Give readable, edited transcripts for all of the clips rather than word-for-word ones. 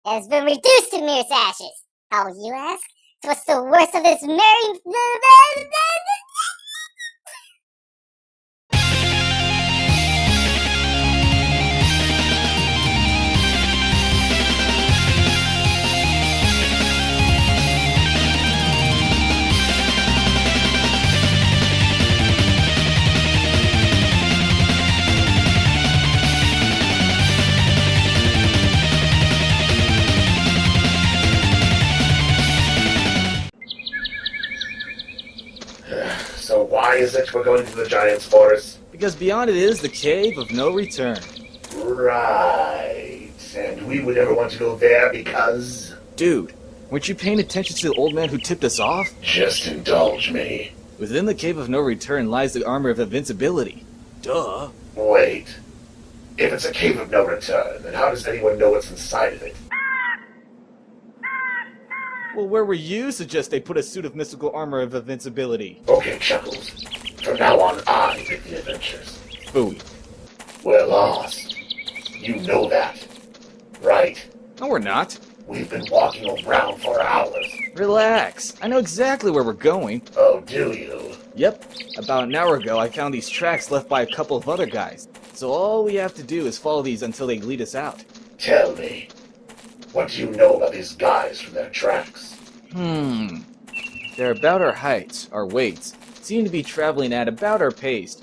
has been reduced to mere ashes. How, you ask? So what's the worst of this merry... So why is it we're going to the Giant's Forest? Because beyond it is the Cave of No Return. Right. And we would never want to go there because... Dude, weren't you paying attention to the old man who tipped us off? Just indulge me. Within the Cave of No Return lies the armor of invincibility. Duh. Wait. If it's a Cave of No Return, then how does anyone know what's inside of it? Well, where were you suggest they put a suit of mystical armor of invincibility? Okay, Chuckles. From now on, I pick the adventures. Phooey. We're lost. You know that, right? No, we're not. We've been walking around for hours. Relax. I know exactly where we're going. Oh, do you? Yep. About an hour ago, I found these tracks left by a couple of other guys. So all we have to do is follow these until they lead us out. Tell me. What do you know about these guys from their tracks? They're about our heights, our weights. Seem to be traveling at about our pace.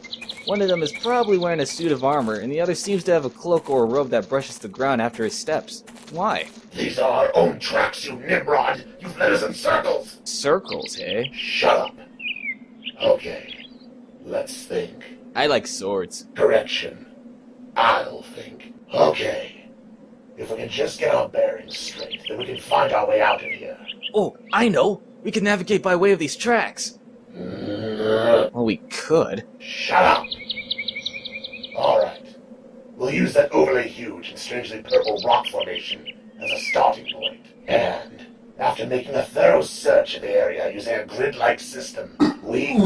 One of them is probably wearing a suit of armor, and the other seems to have a cloak or a robe that brushes the ground after his steps. Why? These are our own tracks, you Nimrod! You've led us in circles! Circles, hey? Shut up! Okay, let's think. I like swords. Correction. I'll think. Okay. If we can just get our bearings straight, then we can find our way out of here. Oh, I know! We can navigate by way of these tracks. Well, we could. Shut up! Alright. We'll use that overly huge and strangely purple rock formation as a starting point. And, after making a thorough search of the area using a grid-like system, we...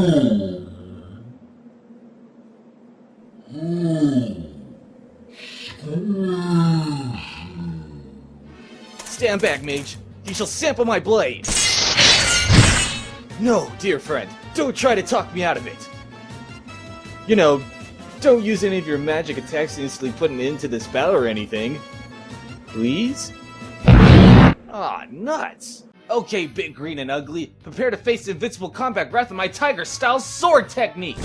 Stand back, Mage. You shall sample my blade. No, dear friend. Don't try to talk me out of it. You know, don't use any of your magic attacks to instantly put an end to this battle or anything. Please? Aw, nuts. Okay, big green and ugly. Prepare to face the invincible combat wrath of my tiger-style sword technique.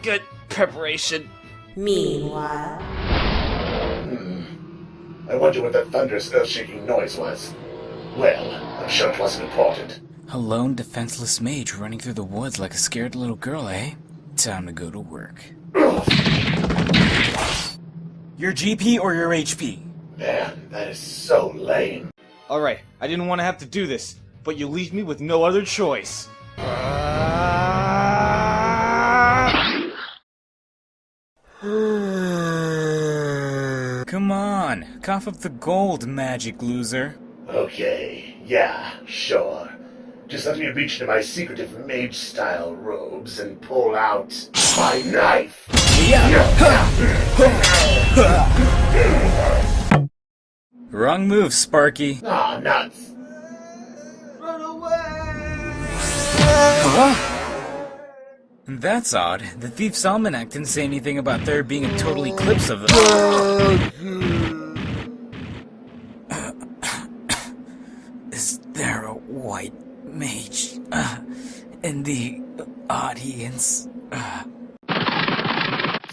Good preparation. Meanwhile... I wonder what that thunderous, earth-shaking noise was. Well, I'm sure it wasn't important. A lone, defenseless mage running through the woods like a scared little girl, eh? Time to go to work. Your GP or your HP? Man, that is so lame. Alright, I didn't want to have to do this, but you leave me with no other choice. Come on, cough up the gold, magic loser. Okay, yeah, sure. Just let me reach into my secretive mage-style robes and pull out my knife. Wrong move, Sparky. Ah, nuts. Run away! Huh? That's odd. The Thief's Almanac didn't say anything about there being a total eclipse of the... Is there a white mage in the audience?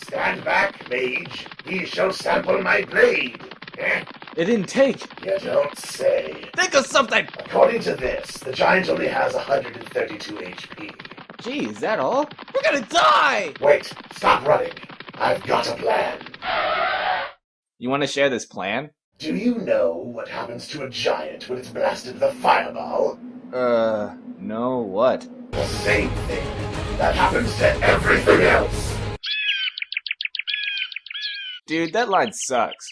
Stand back, mage. He shall sample my blade. It didn't take. You don't say. Think of something! According to this, the giant only has 132 HP. Gee, is that all? We're gonna die! Wait, stop running. I've got a plan. You want to share this plan? Do you know what happens to a giant when it's blasted with a fireball? No, what? The same thing. That happens to everything else. Dude, that line sucks.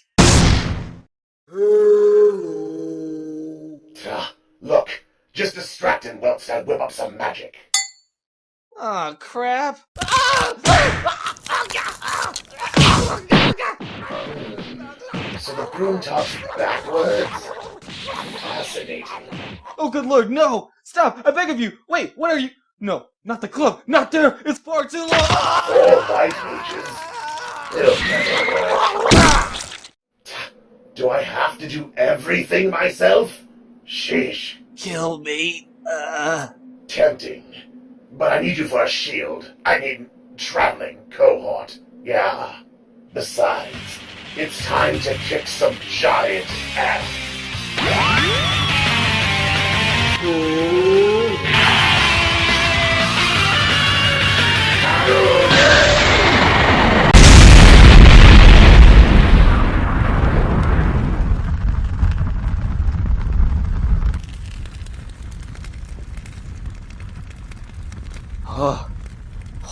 Look, just distract him whilst I whip up some magic. Aw, crap. So the broom talks backwards? Fascinating. Oh, good lord, no! Stop! I beg of you! Wait, what are you? No, not the club! Not there! It's far too long! All right, mages. It'll never work. Do I have to do everything myself? Sheesh. Kill me. Tempting. But I need you for a shield. I need traveling cohort. Yeah. Besides, it's time to kick some giant ass.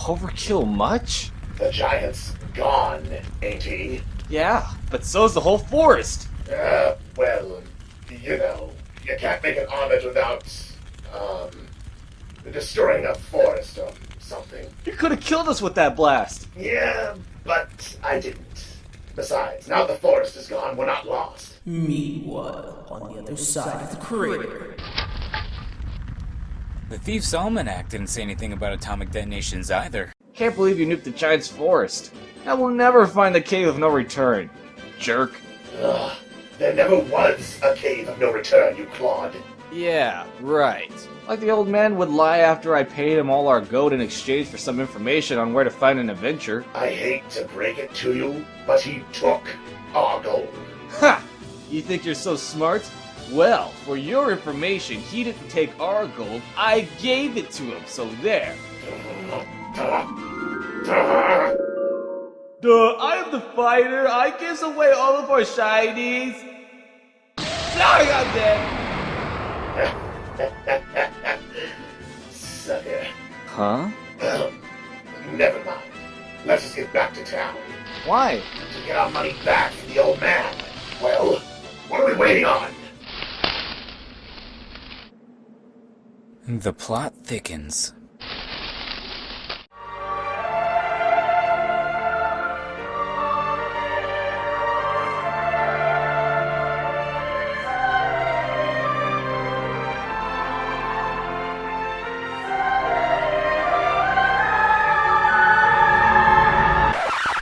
Overkill much? The giant's gone, ain't he? Yeah, but so's the whole forest. Well, you know, you can't make an omelet without, destroying a forest or something. You could have killed us with that blast. Yeah, but I didn't. Besides, now the forest is gone, we're not lost. Meanwhile, on the other side of the crater. The Thief's Almanac didn't say anything about atomic detonations either. Can't believe you nuked the giant's forest. I will never find the cave of no return. Jerk. Ugh, there never was a cave of no return, you clod. Yeah, right. Like the old man would lie after I paid him all our gold in exchange for some information on where to find an adventure. I hate to break it to you, but he took our gold. Ha! You think you're so smart? Well, for your information, he didn't take our gold, I gave it to him, so there. Duh, I am the fighter, I gives away all of our shinies. Sorry, I'm dead. Sucker. Huh? Never mind. Let's just get back to town. Why? To get our money back from the old man. Well, what are we waiting on? The plot thickens.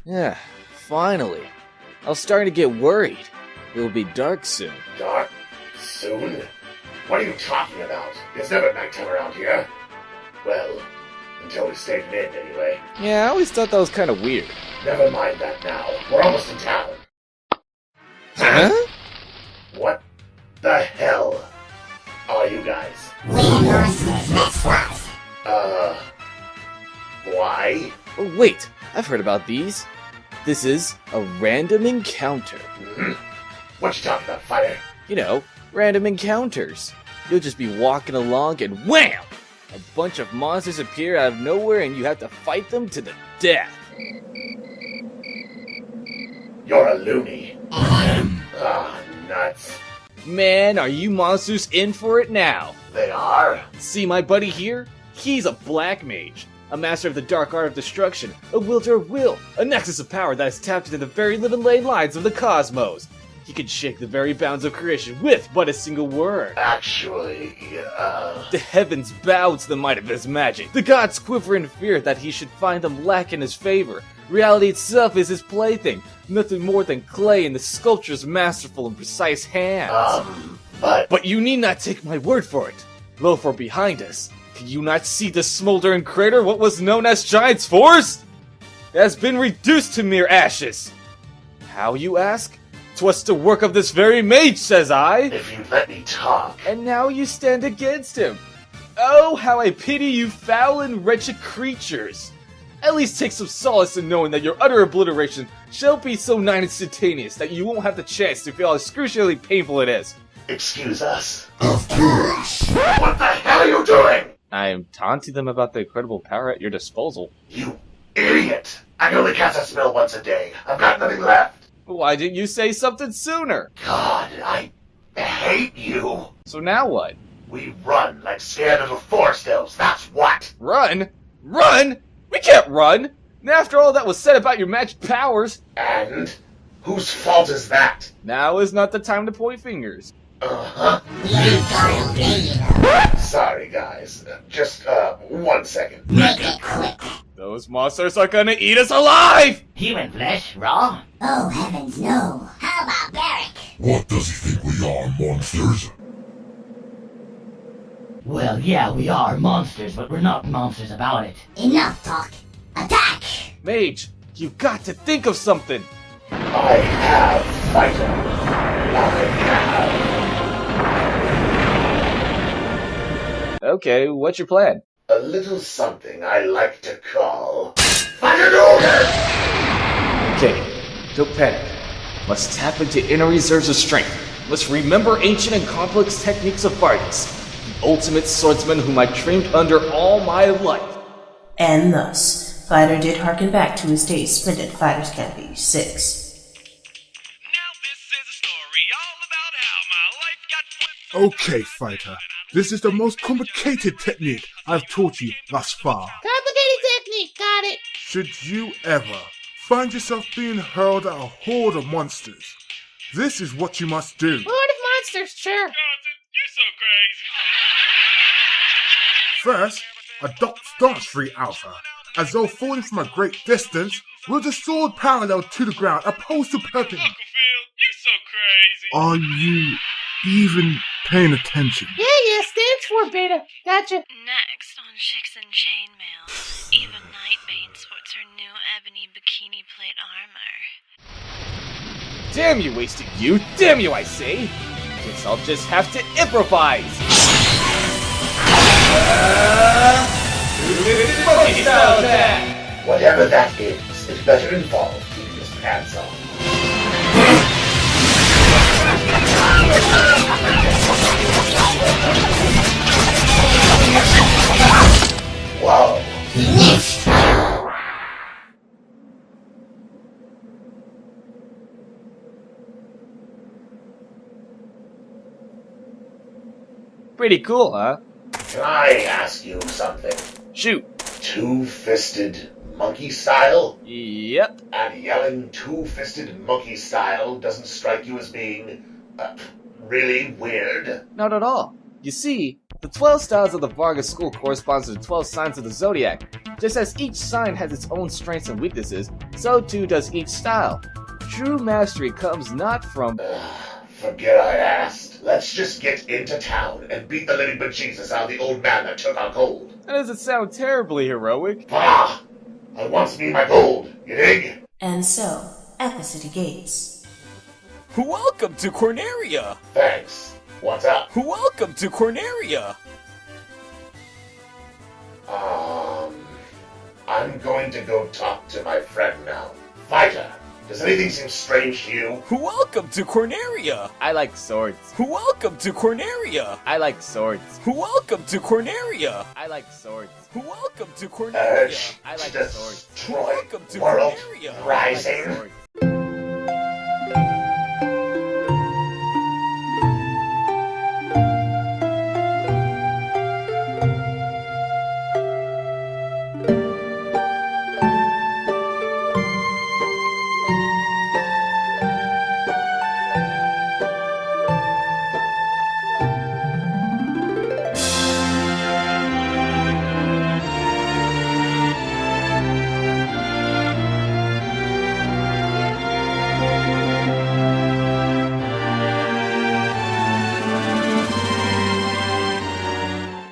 Yeah, finally. I was starting to get worried. It will be dark soon. Dark? Soon? What are you talking about? It's never nighttime around here. Well, until we stay mid anyway. Yeah, I always thought that was kind of weird. Never mind that now. We're almost in town. Huh? What the hell are you guys? Why? Oh, wait, I've heard about these. This is a random encounter. What you talking about, fighter? You know, random encounters. You'll just be walking along and wham! A bunch of monsters appear out of nowhere and you have to fight them to the death. You're a loony. Nuts. Man, are you monsters in for it now? They are? See my buddy here? He's a black mage. A master of the dark art of destruction, a wielder of will, a nexus of power that is tapped into the very living ley lines of the cosmos. He can shake the very bounds of creation with but a single word. Actually, The heavens bow to the might of his magic. The gods quiver in fear that he should find them lack in his favor. Reality itself is his plaything, nothing more than clay in the sculptor's masterful and precise hands. But you need not take my word for it. Lo, for behind us, can you not see the smoldering crater, what was known as Giant's Forest? It has been reduced to mere ashes. How, you ask? 'Twas the work of this very mage, says I. if you'd let me talk. And now you stand against him. Oh, how I pity you foul and wretched creatures. At least take some solace in knowing that your utter obliteration shall be so nigh instantaneous that you won't have the chance to feel how excruciatingly painful it is. Excuse us. Of course. What the hell are you doing? I am taunting them about the incredible power at your disposal. You idiot. I can only cast a spell once a day. I've got nothing left. Why didn't you say something sooner? God, I hate you. So now what? We run like scared little forest elves, that's what. Run? Run? We can't run! And after all that was said about your magic powers, And Whose fault is that? Now is not the time to point fingers. Uh-huh. Sorry, guys. Just, 1 second. Make it quick. Those monsters are gonna eat us alive! Human flesh, raw? Oh, heavens, no. How about Barrick? What does he think we are, monsters? Well, yeah, we are monsters, but we're not monsters about it. Enough talk. Attack! Mage, you've got to think of something! I have fighter. I have. Okay, what's your plan? A little something I like to call Fighter! Okay, don't panic. Must tap into inner reserves of strength. Must remember ancient and complex techniques of fighters. The ultimate swordsman whom I trained under all my life. And thus, Fighter did harken back to his days spent at Fighters Camp 86. Now this is a story all about how my life got flipped. Okay, fighter. This is the most complicated technique I've taught you thus far. Complicated technique, got it. Should you ever find yourself being hurled at a horde of monsters, this is what you must do. Lord of Monsters, sure. Johnson, you're so crazy. First, adopt Stance Free Alpha. As though falling from a great distance, with the sword parallel to the ground opposed to perpendicular. Uncle Phil, you're so crazy. Are you even paying attention? Yeah, stands for beta. Gotcha. Next on Chicks and Chainmail, Eva Nightbane sports her new ebony bikini plate armor. Damn you, wasted youth! Damn you, I say! Guess I'll just have to improvise! Monkey style attack! Whatever that is, it better involve keeping his pants on. Whoa! Pretty cool, huh? Can I ask you something? Shoot. Two-fisted monkey style? Yep. And yelling two-fisted monkey style doesn't strike you as being, really weird? Not at all. You see, the 12 styles of the Vargas school corresponds to the 12 signs of the zodiac. Just as each sign has its own strengths and weaknesses, so too does each style. True mastery comes not from... Forget I asked. Let's just get into town and beat the living bejesus out of the old man that took our gold. That doesn't sound terribly heroic. Ah! I wants me my gold, you dig? And so, at the city gates. Welcome to Corneria! Thanks. What's up? Welcome to Corneria! I'm going to go talk to my friend now. Fighter, does anything seem strange to you? Welcome to Corneria! I like swords. Welcome to Corneria! I like swords. Welcome to Corneria! I like swords. Welcome to Corneria! I like swords. Destroy Welcome to world Corneria! I like rising. swords.